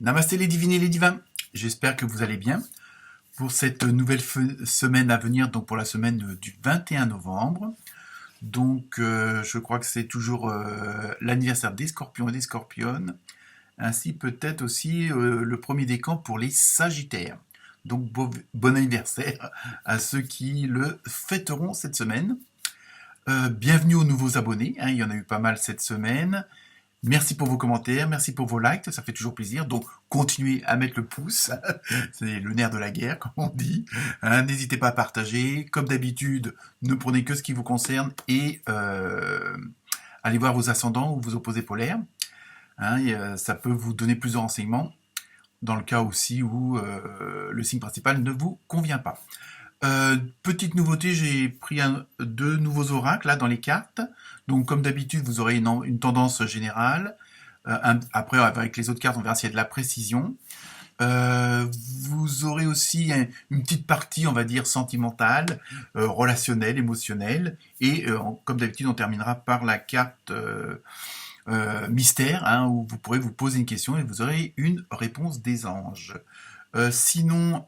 Namasté les divines et les divins, j'espère que vous allez bien. Pour cette nouvelle semaine à venir, donc pour la semaine du 21 novembre, donc je crois que c'est toujours l'anniversaire des scorpions et des scorpionnes, ainsi peut-être aussi le premier décan pour les sagittaires. Donc bon anniversaire à ceux qui le fêteront cette semaine. Bienvenue aux nouveaux abonnés, il y en a eu pas mal cette semaine. Merci pour vos commentaires, merci pour vos likes, ça fait toujours plaisir. Donc, continuez à mettre le pouce, c'est le nerf de la guerre, comme on dit. N'hésitez pas à partager. Comme d'habitude, ne prenez que ce qui vous concerne et allez voir vos ascendants ou vos opposés polaires. Ça peut vous donner plus de renseignements dans le cas aussi où le signe principal ne vous convient pas. Petite nouveauté, j'ai pris deux nouveaux oracles là dans les cartes. Donc comme d'habitude, vous aurez une tendance générale. Après, avec les autres cartes, on verra s'il y a de la précision. Vous aurez aussi une petite partie, on va dire, sentimentale, relationnelle, émotionnelle. Et comme d'habitude, on terminera par la carte mystère, où vous pourrez vous poser une question et vous aurez une réponse des anges. Sinon...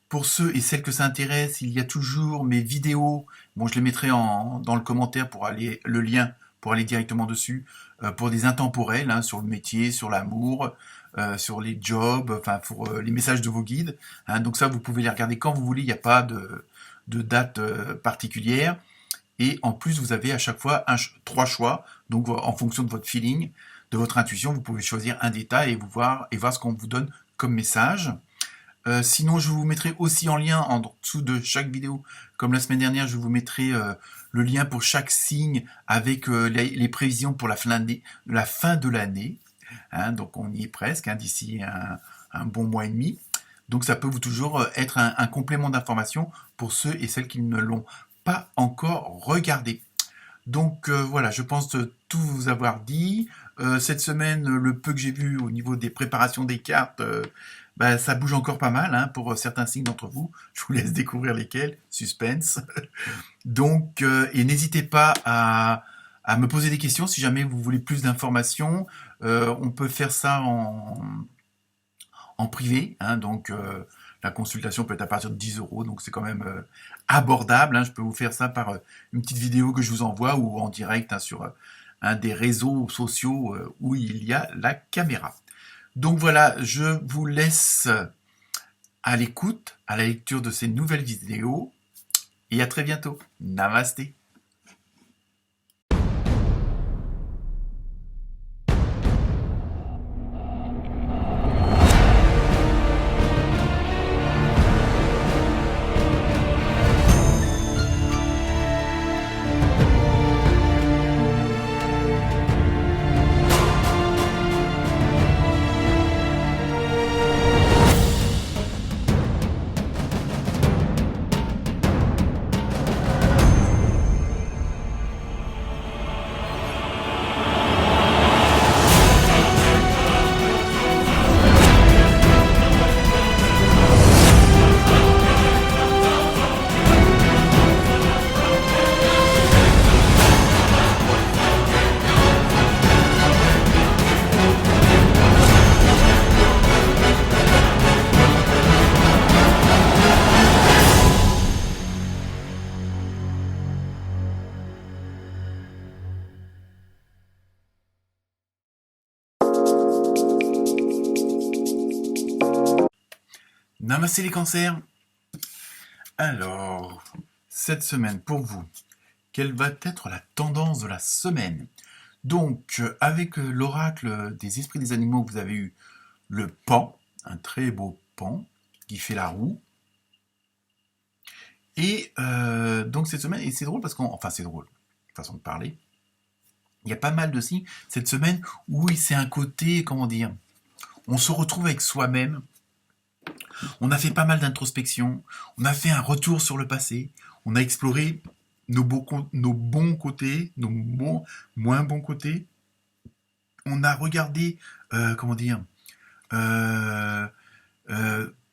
pour ceux et celles que ça intéresse, il y a toujours mes vidéos. Bon, je les mettrai dans le commentaire le lien pour aller directement dessus, pour des intemporels, sur le métier, sur l'amour, sur les jobs, enfin pour les messages de vos guides. Donc ça, vous pouvez les regarder quand vous voulez. Il n'y a pas de date particulière. Et en plus, vous avez à chaque fois trois choix. Donc en fonction de votre feeling, de votre intuition, vous pouvez choisir un détail et voir ce qu'on vous donne comme message. Sinon, je vous mettrai aussi en lien en dessous de chaque vidéo, comme la semaine dernière, je vous mettrai le lien pour chaque signe avec les prévisions pour la fin de l'année. Donc on y est presque, d'ici un bon mois et demi. Donc ça peut vous toujours être un complément d'information pour ceux et celles qui ne l'ont pas encore regardé. Donc voilà, je pense tout vous avoir dit. Cette semaine, le peu que j'ai vu au niveau des préparations des cartes, ça bouge encore pas mal pour certains signes d'entre vous. Je vous laisse découvrir lesquels, suspense. Donc, et n'hésitez pas à me poser des questions si jamais vous voulez plus d'informations. On peut faire ça en privé, donc la consultation peut être à partir de 10 €, donc c'est quand même abordable. Je peux vous faire ça par une petite vidéo que je vous envoie ou en direct sur un des réseaux sociaux où il y a la caméra. Donc voilà, je vous laisse à l'écoute, à la lecture de ces nouvelles vidéos et à très bientôt. Namasté. Namasté les cancers. Alors, cette semaine pour vous, quelle va être la tendance de la semaine? Donc, avec l'oracle des esprits des animaux, vous avez eu le pan, un très beau pan qui fait la roue. Et donc cette semaine, et c'est drôle parce c'est drôle, façon de parler, il y a pas mal de signes cette semaine où c'est un côté, comment dire, on se retrouve avec soi-même. On a fait pas mal d'introspection, on a fait un retour sur le passé, on a exploré nos bons côtés, nos moins bons côtés. On a regardé,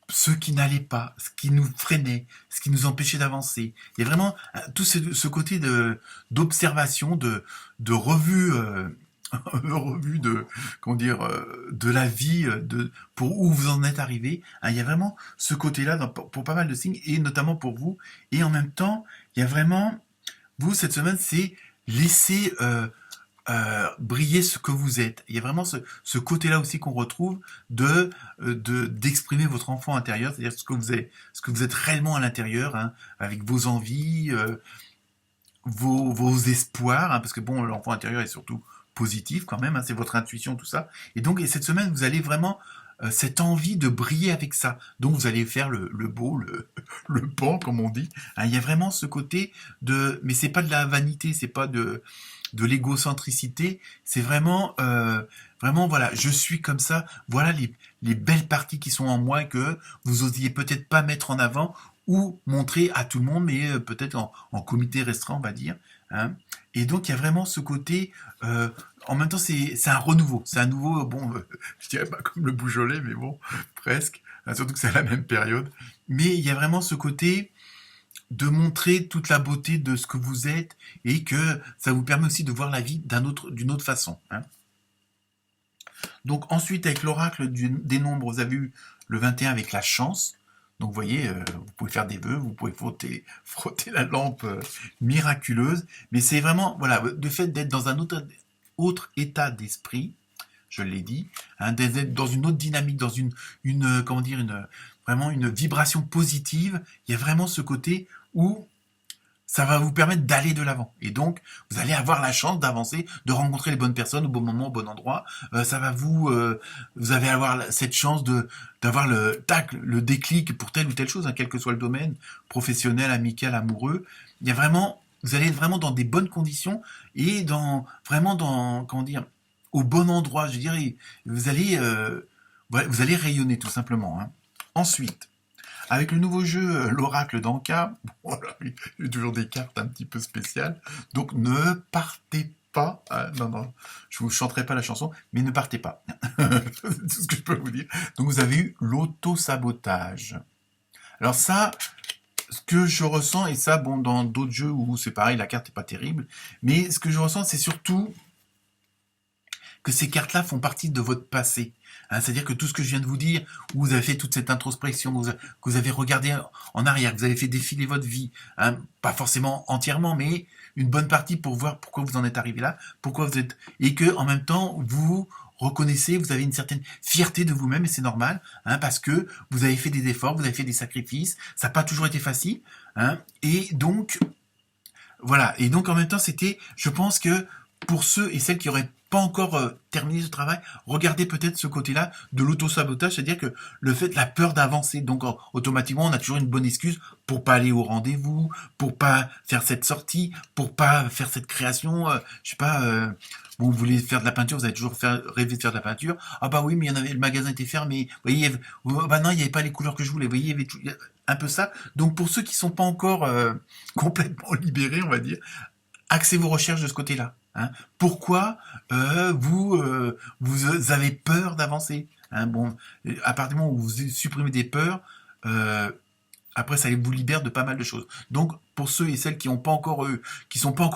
ce qui n'allait pas, ce qui nous freinait, ce qui nous empêchait d'avancer. Il y a vraiment tout ce côté d'observation, de revue revue de, comment dire, de la vie, pour où vous en êtes arrivé. Hein, il y a vraiment ce côté-là pour pas mal de signes, et notamment pour vous. Et en même temps, il y a vraiment, vous, cette semaine, c'est laisser briller ce que vous êtes. Il y a vraiment ce côté-là aussi qu'on retrouve d'exprimer votre enfant intérieur, c'est-à-dire ce que vous êtes réellement à l'intérieur, hein, avec vos envies, vos espoirs, hein, parce que bon, l'enfant intérieur est surtout positif quand même, hein, c'est votre intuition, tout ça. Et cette semaine, vous allez vraiment cette envie de briller avec ça. Donc vous allez faire le beau, le pan, comme on dit. Hein, il y a vraiment ce côté mais c'est pas de la vanité, c'est pas de l'égocentricité, c'est vraiment, voilà, je suis comme ça, voilà les belles parties qui sont en moi et que vous osiez peut-être pas mettre en avant ou montrer à tout le monde, mais peut-être en comité restreint, on va dire. Hein. Et donc il y a vraiment ce côté, en même temps c'est un renouveau, c'est un nouveau, bon, je dirais pas comme le Beaujolais, mais bon, presque, hein, surtout que c'est à la même période. Mais il y a vraiment ce côté de montrer toute la beauté de ce que vous êtes et que ça vous permet aussi de voir la vie d'une autre façon. Hein. Donc ensuite, avec l'oracle des nombres, vous avez eu le 21 avec la chance. Donc vous voyez, vous pouvez faire des vœux, vous pouvez frotter la lampe miraculeuse, mais c'est vraiment, voilà, le fait d'être dans un autre état d'esprit, je l'ai dit, hein, d'être dans une autre dynamique, dans comment dire, vraiment une vibration positive. Il y a vraiment ce côté où ça va vous permettre d'aller de l'avant. Et donc, vous allez avoir la chance d'avancer, de rencontrer les bonnes personnes au bon moment, au bon endroit. Vous allez avoir cette chance d'avoir le déclic pour telle ou telle chose, hein, quel que soit le domaine, professionnel, amical, amoureux. Il y a vraiment, vous allez être vraiment dans des bonnes conditions et vraiment dans, comment dire, au bon endroit. Je dirais, vous allez rayonner tout simplement. Hein. Ensuite, avec le nouveau jeu, l'Oracle d'Anka, voilà, il y a toujours des cartes un petit peu spéciales. Donc ne partez pas. Non, non, je vous chanterai pas la chanson, mais ne partez pas. C'est tout ce que je peux vous dire. Donc vous avez eu l'auto-sabotage. Alors ça, ce que je ressens, et ça, bon, dans d'autres jeux où c'est pareil, la carte n'est pas terrible, mais ce que je ressens, c'est surtout que ces cartes-là font partie de votre passé. Hein, c'est-à-dire que tout ce que je viens de vous dire, où vous avez fait toute cette introspection, que vous avez regardé en arrière, que vous avez fait défiler votre vie, hein, pas forcément entièrement, mais une bonne partie pour voir pourquoi vous en êtes arrivé là, pourquoi vous êtes, et que en même temps vous reconnaissez, vous avez une certaine fierté de vous-même et c'est normal, hein, parce que vous avez fait des efforts, vous avez fait des sacrifices, ça n'a pas toujours été facile, hein, et donc voilà. Et donc en même temps, je pense que pour ceux et celles qui auraient pas encore terminé ce travail, regardez peut-être ce côté-là de l'auto-sabotage, c'est-à-dire que la peur d'avancer, donc automatiquement on a toujours une bonne excuse pour pas aller au rendez-vous, pour pas faire cette sortie, pour pas faire cette création, je sais pas, bon, vous voulez faire de la peinture, vous avez toujours rêvé de faire de la peinture, ah bah oui mais le magasin était fermé, vous voyez, bah non il n'y avait pas les couleurs que je voulais, vous voyez, il y avait un peu ça, donc pour ceux qui sont pas encore complètement libérés, on va dire, axez vos recherches de ce côté-là. Hein. Pourquoi vous avez peur d'avancer, hein. Bon, à partir du moment où vous supprimez des peurs, euh, après ça vous libère de pas mal de choses. Donc pour ceux et celles qui sont pas encore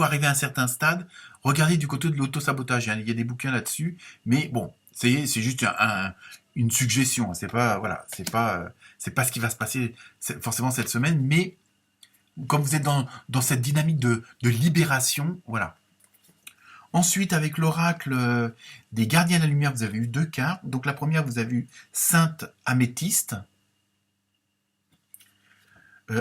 arrivés à un certain stade, regardez du côté de l'auto-sabotage. Hein. Il y a des bouquins là-dessus, mais bon, c'est juste une suggestion. Hein. C'est pas ce qui va se passer forcément cette semaine, mais comme vous êtes dans cette dynamique de libération, voilà. Ensuite, avec l'oracle des gardiens de la lumière, vous avez eu deux cartes. Donc la première, vous avez eu Sainte Améthyste,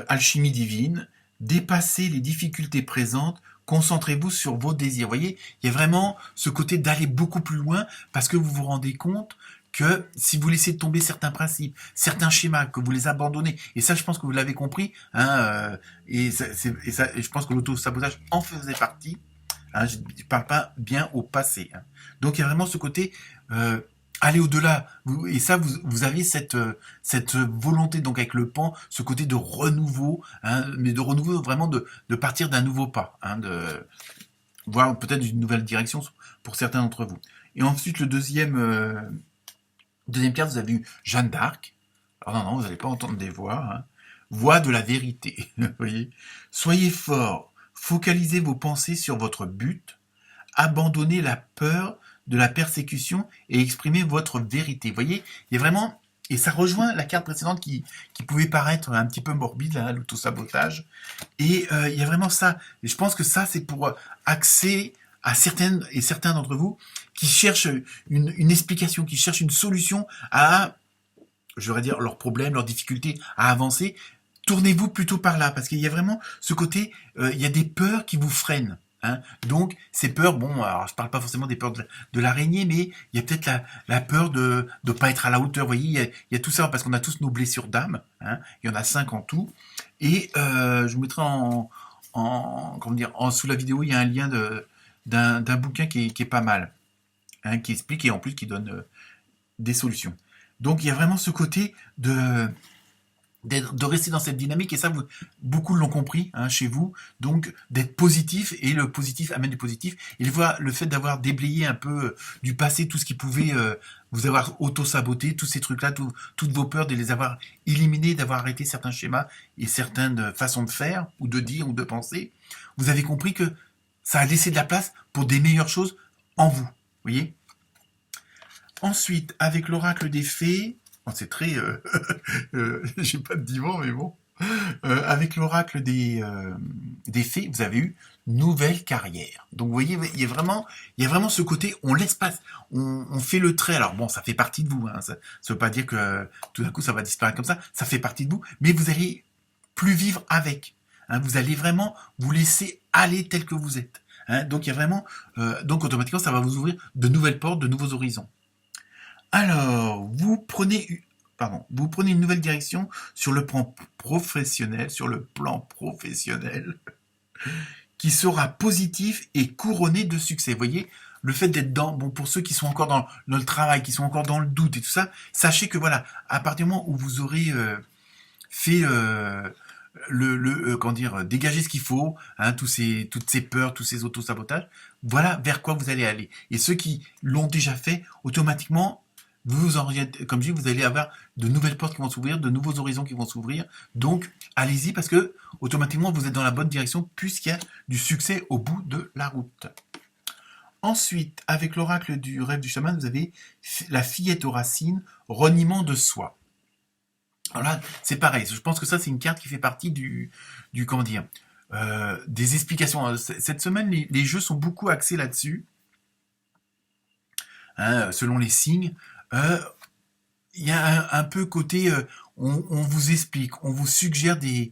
alchimie divine, dépassez les difficultés présentes, concentrez-vous sur vos désirs. Vous voyez, il y a vraiment ce côté d'aller beaucoup plus loin parce que vous vous rendez compte que si vous laissez tomber certains principes, certains schémas, que vous les abandonnez, et ça je pense que vous l'avez compris, hein, et je pense que l'auto-sabotage en faisait partie, hein, je ne parle pas bien au passé. Hein. Donc il y a vraiment ce côté aller au-delà. Et ça, vous avez cette volonté, donc avec le pan, ce côté de renouveau, hein, mais de renouveau vraiment de partir d'un nouveau pas, hein, de voir peut-être une nouvelle direction pour certains d'entre vous. Et ensuite, deuxième carte, vous avez eu Jeanne d'Arc. Alors non, vous n'allez pas entendre des voix. Hein. Voix de la vérité. Vous voyez. Soyez fort. Focalisez vos pensées sur votre but. abandonner la peur de la persécution et exprimer votre vérité. Vous voyez, il y a vraiment, et ça rejoint la carte précédente qui pouvait paraître un petit peu morbide, là, l'autosabotage. Et il y a vraiment ça. Et je pense que ça, c'est pour axer à certaines et certains d'entre vous qui cherchent une explication, qui cherchent une solution à, je voudrais dire, leurs problèmes, leurs difficultés à avancer. Tournez-vous plutôt par là, parce qu'il y a vraiment ce côté, il y a des peurs qui vous freinent. Hein. Donc, ces peurs, bon, alors je parle pas forcément des peurs de l'araignée, mais il y a peut-être la peur de ne pas être à la hauteur. Vous voyez, il y a tout ça, parce qu'on a tous nos blessures d'âme. Hein. Il y en a 5 en tout. Et je vous mettrai comment dire, sous la vidéo, il y a un lien d'un bouquin qui est pas mal, hein, qui explique et en plus qui donne des solutions. Donc, il y a vraiment ce côté de rester dans cette dynamique, et ça, beaucoup l'ont compris hein, chez vous, donc d'être positif, et le positif amène du positif, et le fait d'avoir déblayé un peu du passé, tout ce qui pouvait vous avoir auto-saboté, tous ces trucs-là, toutes vos peurs, de les avoir éliminés, d'avoir arrêté certains schémas et certaines façons de faire, ou de dire, ou de penser, vous avez compris que ça a laissé de la place pour des meilleures choses en vous, voyez. Ensuite, avec l'oracle des fées, c'est très... j'ai pas de divan, mais bon. Avec l'oracle des fées, vous avez eu nouvelle carrière. Donc vous voyez, il y a vraiment ce côté, on laisse passer, on fait le trait. Alors bon, ça fait partie de vous. Hein, ça veut pas dire que tout d'un coup ça va disparaître comme ça fait partie de vous, mais vous allez plus vivre avec. Hein, vous allez vraiment vous laisser aller tel que vous êtes. Hein, donc il y a vraiment, donc automatiquement ça va vous ouvrir de nouvelles portes, de nouveaux horizons. Alors, vous prenez une nouvelle direction sur le plan professionnel, qui sera positif et couronné de succès. Vous voyez, le fait d'être pour ceux qui sont encore dans le travail, qui sont encore dans le doute et tout ça, sachez que voilà, à partir du moment où vous aurez fait comment dire, dégager ce qu'il faut, hein, toutes ces peurs, tous ces auto-sabotages, voilà vers quoi vous allez aller. Et ceux qui l'ont déjà fait, automatiquement, vous orientez, comme je dis, vous allez avoir de nouvelles portes qui vont s'ouvrir, de nouveaux horizons qui vont s'ouvrir. Donc, allez-y parce que automatiquement, vous êtes dans la bonne direction puisqu'il y a du succès au bout de la route. Ensuite, avec l'oracle du rêve du chaman, vous avez la fillette aux racines, reniement de soi. Alors là, c'est pareil. Je pense que ça, c'est une carte qui fait partie du comment dire, des explications. Cette semaine, les jeux sont beaucoup axés là-dessus, hein, selon les signes. Il y a un peu côté, on vous explique, on vous suggère des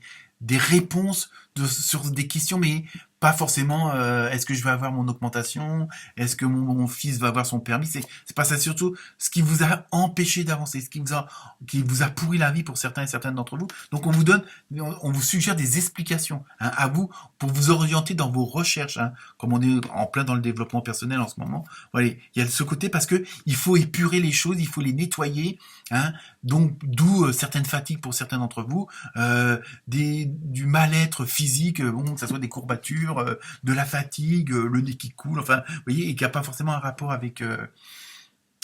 réponses sur des questions, mais pas forcément est-ce que je vais avoir mon augmentation, est-ce que mon fils va avoir son permis, c'est pas ça, surtout ce qui vous a empêché d'avancer, ce qui vous a pourri la vie pour certains et certaines d'entre vous. Donc on vous suggère des explications hein, à vous pour vous orienter dans vos recherches, hein, comme on est en plein dans le développement personnel en ce moment. Voilà, il y a ce côté parce que il faut épurer les choses, il faut les nettoyer, hein, donc d'où certaines fatigues pour certains d'entre vous, du mal-être physique, que ça soit des courbatures, de la fatigue, le nez qui coule, enfin, vous voyez, et qui n'a pas forcément un rapport avec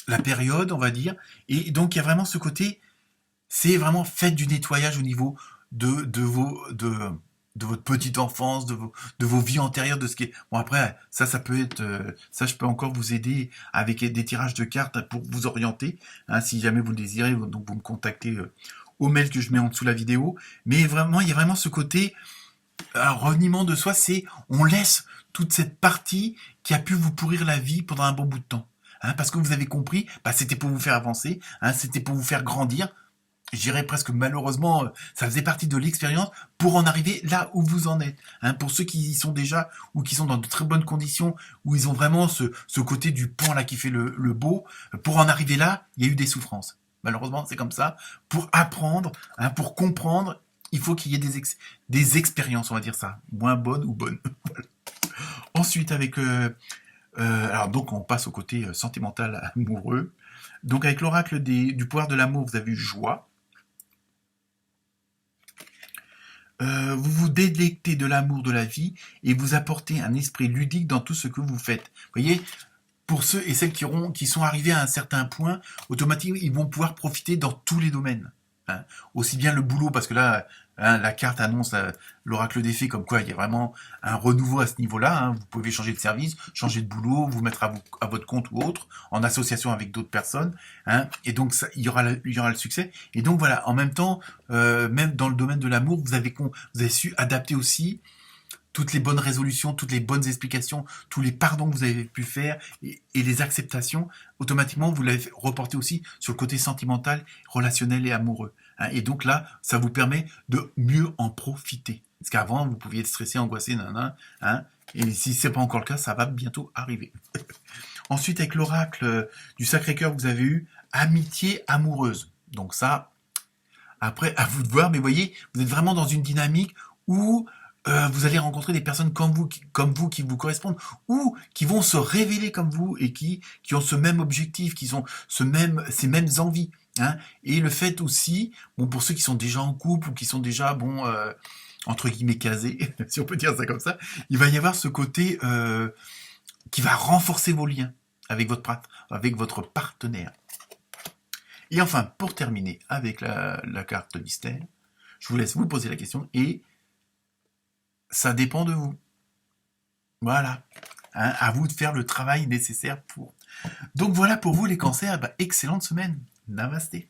la période, on va dire. Et donc, il y a vraiment ce côté, c'est vraiment faites du nettoyage au niveau de votre petite enfance, de vos vies antérieures, de ce qui est... Bon, après, ça peut être... ça, je peux encore vous aider avec des tirages de cartes pour vous orienter, hein, si jamais vous le désirez, donc vous me contactez au mail que je mets en dessous de la vidéo. Mais vraiment, il y a vraiment ce côté... Un reniement de soi, c'est on laisse toute cette partie qui a pu vous pourrir la vie pendant un bon bout de temps. Hein, parce que vous avez compris, c'était pour vous faire avancer, hein, c'était pour vous faire grandir. Je dirais presque malheureusement, ça faisait partie de l'expérience pour en arriver là où vous en êtes. Hein, pour ceux qui y sont déjà ou qui sont dans de très bonnes conditions, où ils ont vraiment ce côté du pont là qui fait le beau, pour en arriver là, il y a eu des souffrances. Malheureusement, c'est comme ça. Pour apprendre, hein, pour comprendre, il faut qu'il y ait des expériences, on va dire ça, moins bonnes ou bonnes. Voilà. Ensuite, avec alors donc on passe au côté sentimental, amoureux. Donc avec l'oracle du pouvoir de l'amour, vous avez eu joie. Vous vous délectez de l'amour de la vie et vous apportez un esprit ludique dans tout ce que vous faites. Vous voyez, pour ceux et celles qui sont arrivés à un certain point, automatiquement, ils vont pouvoir profiter dans tous les domaines. hein. Aussi bien le boulot, parce que là, hein, la carte annonce l'oracle des fées, comme quoi il y a vraiment un renouveau à ce niveau-là, hein. Vous pouvez changer de service, changer de boulot, vous mettre à votre compte ou autre, en association avec d'autres personnes, hein. Et donc il y aura le succès. Et donc voilà, en même temps, même dans le domaine de l'amour, vous avez su adapter aussi toutes les bonnes résolutions, toutes les bonnes explications, tous les pardons que vous avez pu faire et les acceptations, automatiquement, vous l'avez reporté aussi sur le côté sentimental, relationnel et amoureux, hein. Et donc là, ça vous permet de mieux en profiter. Parce qu'avant, vous pouviez être stressé, angoissé, nanana, hein. Et si c'est pas encore le cas, ça va bientôt arriver. Ensuite, avec l'oracle du Sacré-Cœur, vous avez eu amitié amoureuse. Donc ça, après, à vous de voir, mais voyez, vous êtes vraiment dans une dynamique où vous allez rencontrer des personnes comme vous qui vous correspondent, ou qui vont se révéler comme vous et qui ont ce même objectif, qui ont ces mêmes envies, hein. Et le fait aussi, bon, pour ceux qui sont déjà en couple ou qui sont déjà, bon, entre guillemets casés, si on peut dire ça comme ça, il va y avoir ce côté qui va renforcer vos liens avec votre partenaire. Et enfin, pour terminer avec la carte mystère, je vous laisse vous poser la question et ça dépend de vous. Voilà. Hein, à vous de faire le travail nécessaire pour. Donc voilà pour vous les cancers, bah, excellente semaine. Namasté.